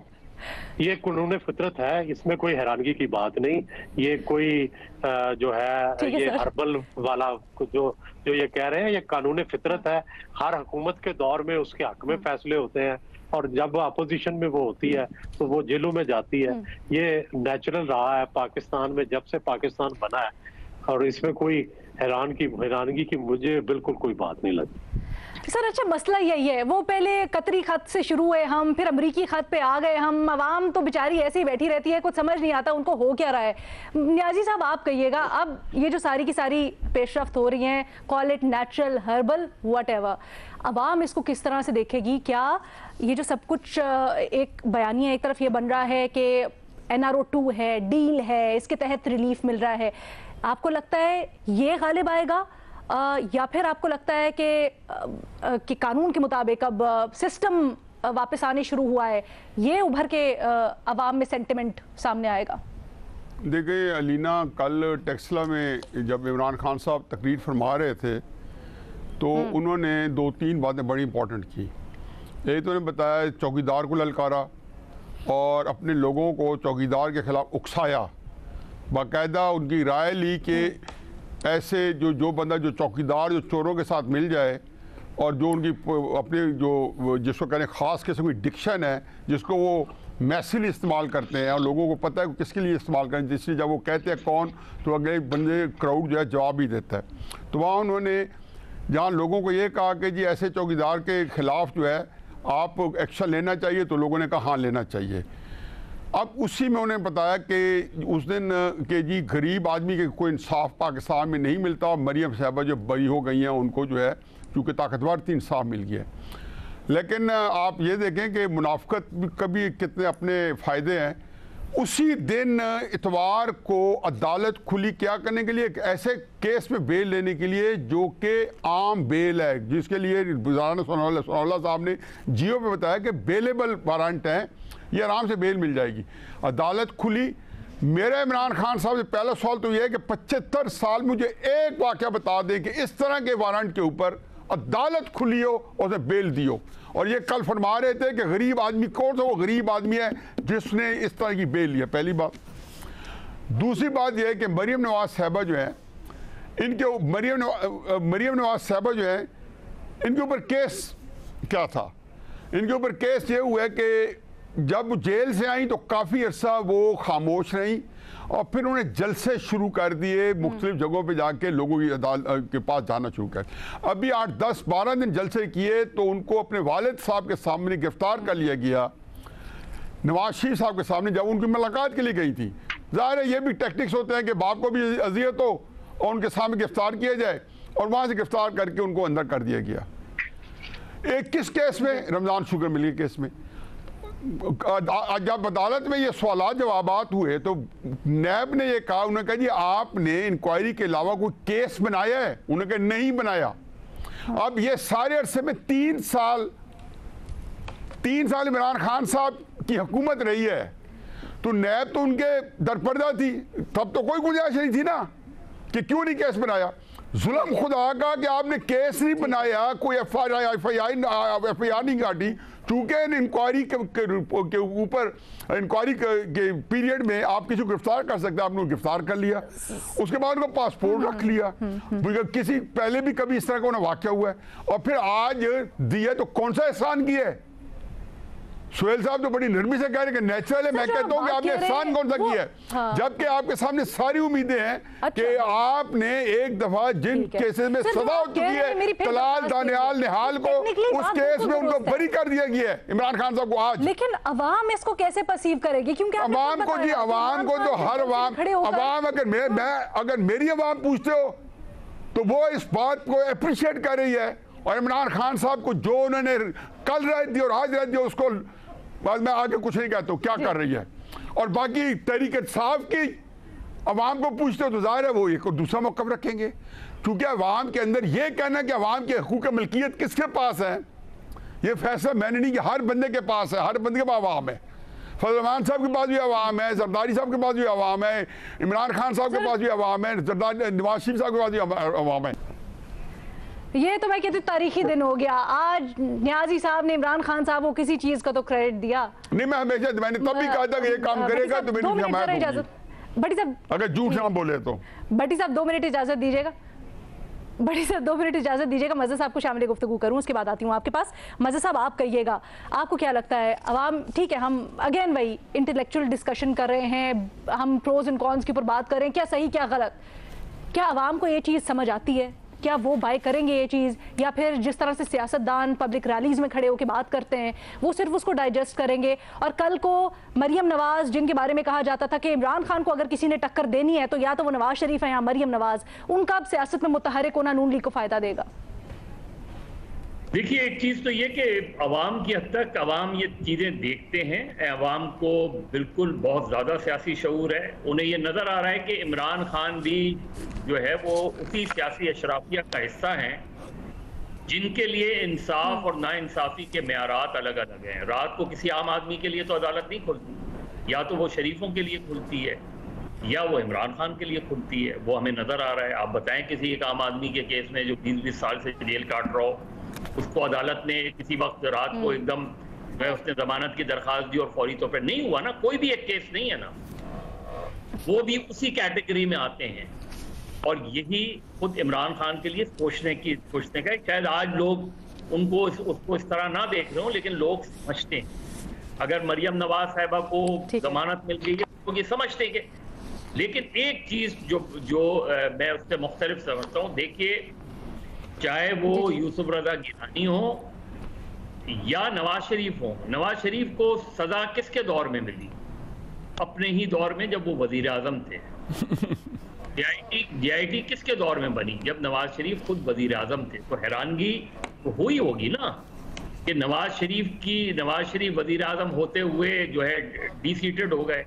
ये कानून फितरत है, इसमें कोई हैरानगी की बात नहीं। ये कोई जो है ये हर्बल वाला जो ये कह रहे हैं, ये कानून फितरत है। हर हुकूमत के दौर में उसके हक में फैसले होते हैं, और जब अपोजिशन में वो होती है तो वो जेलों में जाती है। ये नेचुरल रहा है पाकिस्तान में जब से पाकिस्तान बना है, और इसमें कोई हैरानगी की मुझे बिल्कुल कोई बात नहीं लगती। सर अच्छा, मसला यही है, वो पहले कतरी खत से शुरू हुए हम, फिर अमरीकी खत पे आ गए हम। अवाम तो बेचारी ऐसे ही बैठी रहती है, कुछ समझ नहीं आता उनको हो क्या रहा है। नियाजी साहब आप कहिएगा, अब ये जो सारी की सारी पेशरफ्त हो रही हैं, call it natural, herbal, whatever, अवाम इसको किस तरह से देखेगी? क्या ये जो सब कुछ एक बयानिया एक तरफ ये बन रहा है कि NRO 2 है, डील है, इसके तहत रिलीफ मिल रहा है, आपको लगता है ये गालिब आएगा, या फिर आपको लगता है कि कानून के मुताबिक अब सिस्टम वापस आने शुरू हुआ है, ये उभर के अवाम में सेंटिमेंट सामने आएगा? देखिए अलीना, कल टेक्सला में जब इमरान खान साहब तकरीर फरमा रहे थे तो उन्होंने 2-3 बातें बड़ी इंपॉर्टेंट की। एक तो उन्होंने बताया चौकीदार को ललकारा और अपने लोगों को चौकीदार के खिलाफ उकसाया, बाकायदा उनकी राय ली कि ऐसे जो बंदा जो चौकीदार जो चोरों के साथ मिल जाए और जो उनकी अपने जो जिसको कहने ख़ास किस्म की डिक्शन है, जिसको वो मैसिली इस्तेमाल करते हैं और लोगों को पता है कि किसके लिए इस्तेमाल करें, जिससे जब वो कहते हैं कौन तो अगले बंदे क्राउड जो है जवाब ही देता है। तो वहाँ उन्होंने जहाँ लोगों को ये कहा कि जी ऐसे चौकीदार के ख़िलाफ़ जो है आप एक्शन लेना चाहिए, तो लोगों ने कहा हाँ लेना चाहिए। अब उसी में उन्हें बताया कि उस दिन कि जी गरीब आदमी के कोई इंसाफ पाकिस्तान में नहीं मिलता, और मरियम साहबा जो बरी हो गई हैं उनको जो है क्योंकि ताकतवर थी इंसाफ मिल गया। लेकिन आप ये देखें कि मुनाफिकत का भी कितने अपने फ़ायदे हैं। उसी दिन इतवार को अदालत खुली क्या करने के लिए, एक ऐसे केस में बेल लेने के लिए जो कि आम बेल है, जिसके लिए गुज़राना सोनावाला साहब ने जियो पे बताया कि बेलेबल वारंट हैं, ये आराम से बेल मिल जाएगी। अदालत खुली। मेरा इमरान खान साहब से पहला सवाल तो यह है कि 75 साल मुझे एक वाक़या बता दें कि इस तरह के वारंट के ऊपर अदालत खुली हो और उसे बेल दी हो। और ये कल फरमा रहे थे कि गरीब आदमी कौन सा वो गरीब आदमी है जिसने इस तरह की बेल लिया, पहली बात। दूसरी बात यह है कि मरियम नवाज साहबा जो है, इनके मरियम नवाज साहबा जो है, इनके ऊपर केस क्या था? इनके ऊपर केस ये हुआ है कि जब जेल से आई तो काफ़ी अरसा वो खामोश रही और फिर उन्हें जलसे शुरू कर दिए, मुख्तलिफ जगहों पे जाके लोगों की अदालत के पास जाना शुरू कर। अभी 8, 10, 12 दिन जलसे किए तो उनको अपने वालिद साहब के सामने गिरफ्तार कर लिया गया, नवाज शरीफ साहब के सामने, जब उनकी मुलाकात के लिए गई थी। ज़ाहिर है ये भी टेक्टिक्स होते हैं कि बाप को भी अजियत हो और उनके सामने गिरफ्तार किया जाए, और वहाँ से गिरफ्तार करके उनको अंदर कर दिया गया। एक किस केस में? रमज़ान शुगर मिली केस में। जब अदालत में ये सवाल जवाबात हुए तो नैब ने ये कहा, उन्होंने कहा जी आपने इंक्वायरी के अलावा कोई केस बनाया है? उन्होंने कहा नहीं बनाया। अब ये सारे अरसे में 3 साल इमरान खान साहब की हुकूमत रही है, तो नैब तो उनके दरपर्दा थी, तब तो कोई गुंजाइश नहीं थी ना कि क्यों नहीं केस बनाया। जुल्म खुदा का कि आपने केस नहीं बनाया, कोई FIR नहीं काटी, चूंकि इंक्वायरी के ऊपर इंक्वायरी के पीरियड में आप किसी को गिरफ्तार कर सकते हैं, आपने गिरफ्तार कर लिया, उसके बाद उनको पासपोर्ट रख लिया। किसी पहले भी कभी इस तरह का उन्हें वाक़या हुआ है, और फिर आज दिया तो कौन सा एहसान किया है? सुहेल साहब तो बड़ी नरमी से कह रहे हैं कि नेचुरल है। मैं कहता हूँ कि आपने एहसान कौन सा किया है? हाँ। जबकि आपके सामने सारी उम्मीदें हैं कि आपने एक दफा जिन केसेस में सजा हो चुकी है, तलाल, दानियाल, निहाल को, उस केस में उनको बरी कर दिया गया है इमरान खान साहब को आज। लेकिन अवाम इसको कैसे परसीव करेगी? क्योंकि अवाम को जी, अवाम को तो हर अवाम अगर मेरी अवाम पूछते हो तो वो इस बात को अप्रिशिएट कर रही है, और इमरान खान साहब को जो उन्होंने कल रात दी और आज रात दी उसको बाद में आगे कुछ नहीं कहता क्या कर रही है। और बाकी तहरीक इंसाफ की अवाम को पूछते हो तो जाहिर है वो एक और दूसरा मौक़िफ़ रखेंगे, क्योंकि अवाम के अंदर ये कहना कि अवाम के हकूक़ मिल्कियत किसके पास है, ये फैसला मैंने नहीं कि हर बंदे के पास है, हर बंदे के पास अवाम है। फजल रहमान साहब के पास भी अवाम है, जरदारी साहब के पास भी अवाम है, इमरान खान साहब के पास भी अवाम है, नवाज शरीफ साहब के पास भी अवाम है। ये तो मैं कहती हूँ तारीखी दिन हो गया। आज न्याजी साहब ने इमरान खान साहब को किसी चीज का तो क्रेडिट दिया नहीं। मैं हमेशा मैंने तब भी कहा था कि ये काम करेगा तो मेरी इजाजत। भट्टी साहब अगर झूठ ना बोले तो भट्टी साहब 2 मिनट इजाजत दीजिएगा। बड़ी साहब 2 मिनट इजाजत दीजिएगा, मज़ा साहब को शामिल गुफ्तगू करूं, उसके बाद आती हूँ आपके पास। मज़ा साहब आप कहिएगा, आपको क्या लगता है अवाम, ठीक है हम अगेन वही इंटेलेक्चुअल डिस्कशन कर रहे हैं, हम प्रोज एंड कॉन्स के ऊपर बात कर रहे हैं, क्या सही क्या गलत, क्या अवाम को ये चीज़ समझ आती है, क्या वो बाय करेंगे ये चीज़, या फिर जिस तरह से सियासतदान पब्लिक रैलीज में खड़े होकर बात करते हैं वो सिर्फ उसको डाइजेस्ट करेंगे। और कल को मरियम नवाज जिनके बारे में कहा जाता था कि इमरान खान को अगर किसी ने टक्कर देनी है तो या तो वो नवाज शरीफ है या मरियम नवाज, उनका अब सियासत में मुतहरिक होना नून लीग को फायदा देगा। देखिए एक चीज तो ये कि अवाम की हद तक अवाम ये चीजें देखते हैं, अवाम को बिल्कुल बहुत ज्यादा सियासी शऊर है, उन्हें ये नजर आ रहा है कि इमरान खान भी जो है वो उसी सियासी अशराफिया का हिस्सा हैं जिनके लिए इंसाफ और नाइंसाफी के मेयारात अलग अलग हैं। रात को किसी आम आदमी के लिए तो अदालत नहीं खुलती, या तो वो शरीफों के लिए खुलती है या वो इमरान खान के लिए खुलती है, वो हमें नजर आ रहा है। आप बताएं किसी एक आम आदमी के केस में जो 20-20 साल से जेल काट रहा हो, उसको अदालत ने किसी वक्त रात को एकदम उसने जमानत की दरखास्त दी और फौरी तौर पर नहीं हुआ ना, कोई भी एक केस नहीं है ना, वो भी उसी कैटेगरी में आते हैं। और यही खुद इमरान खान के लिए सोचने का, शायद आज लोग उनको उसको इस तरह ना देख रहे हो, लेकिन लोग समझते हैं। अगर मरियम नवाज साहिबा को जमानत मिल गई है तो ये समझते हैं। लेकिन एक चीज जो मैं उससे मुख्तलिफ समझता हूँ, देखिए चाहे वो यूसुफ रजा गिलानी हो या नवाज शरीफ हो, नवाज शरीफ को सजा किसके दौर में मिली? अपने ही दौर में जब वो वजीर आजम थे। DIT किसके दौर में बनी? जब नवाज शरीफ खुद वजीर आजम थे। तो हैरानगी तो हुई होगी ना कि नवाज शरीफ वजीर आजम होते हुए जो है डिसीटेड हो गए,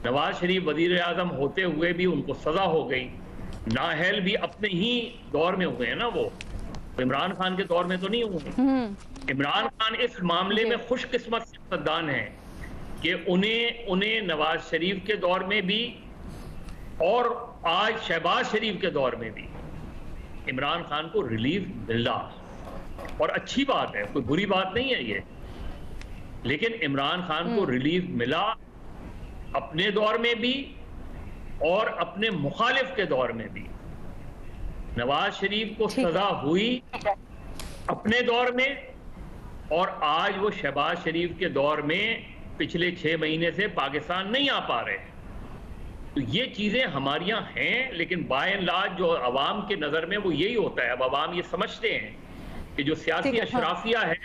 नवाज शरीफ वजीर आजम होते हुए भी उनको सजा हो गई, नाहल भी अपने ही दौर में हुए हैं ना, वो इमरान खान के दौर में तो नहीं हुए। इमरान खान इस मामले में खुशकिस्मत सियासतदान है कि उन्हें नवाज शरीफ के दौर में भी और आज शहबाज शरीफ के दौर में भी इमरान खान को रिलीफ मिला, और अच्छी बात है, कोई बुरी बात नहीं है ये। लेकिन इमरान खान को रिलीफ मिला अपने दौर में भी और अपने मुखालिफ के दौर में भी। नवाज शरीफ को सजा हुई अपने दौर में, और आज वो शहबाज शरीफ के दौर में पिछले 6 महीने से पाकिस्तान नहीं आ पा रहे। तो ये चीजें हमारे यहाँ हैं, लेकिन बाय एंड लार्ज जो अवाम के नजर में वो यही होता है। अब अवाम ये समझते हैं कि जो सियासी अशराफिया है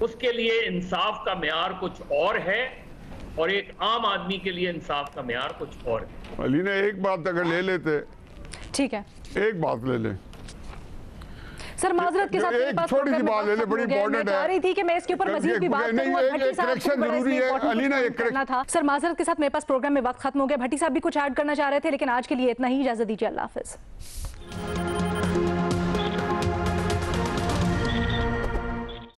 उसके लिए इंसाफ का मेयार कुछ और है और एक आम आदमी के लिए इंसाफ का मेयार कुछ और है। अलीना एक बात अगर ले लेते, ठीक है एक बात ले ले सर, माजरत के साथ एक छोटी सी बात ले ले, बड़ी इंपॉर्टेंट है। मैं चाह रही थी कि मैं इसके ऊपर मजीद भी बात करूं, और भट्टी साहब को जरूरी है अलीना, एक करना था। सर माजरत के साथ मेरे पास प्रोग्राम में वक्त खत्म हो गया, भट्टी साहब भी कुछ ऐड करना चाह रहे थे, लेकिन आज के लिए इतना ही, इजाजत दीजिए, अल्लाह हाफिज।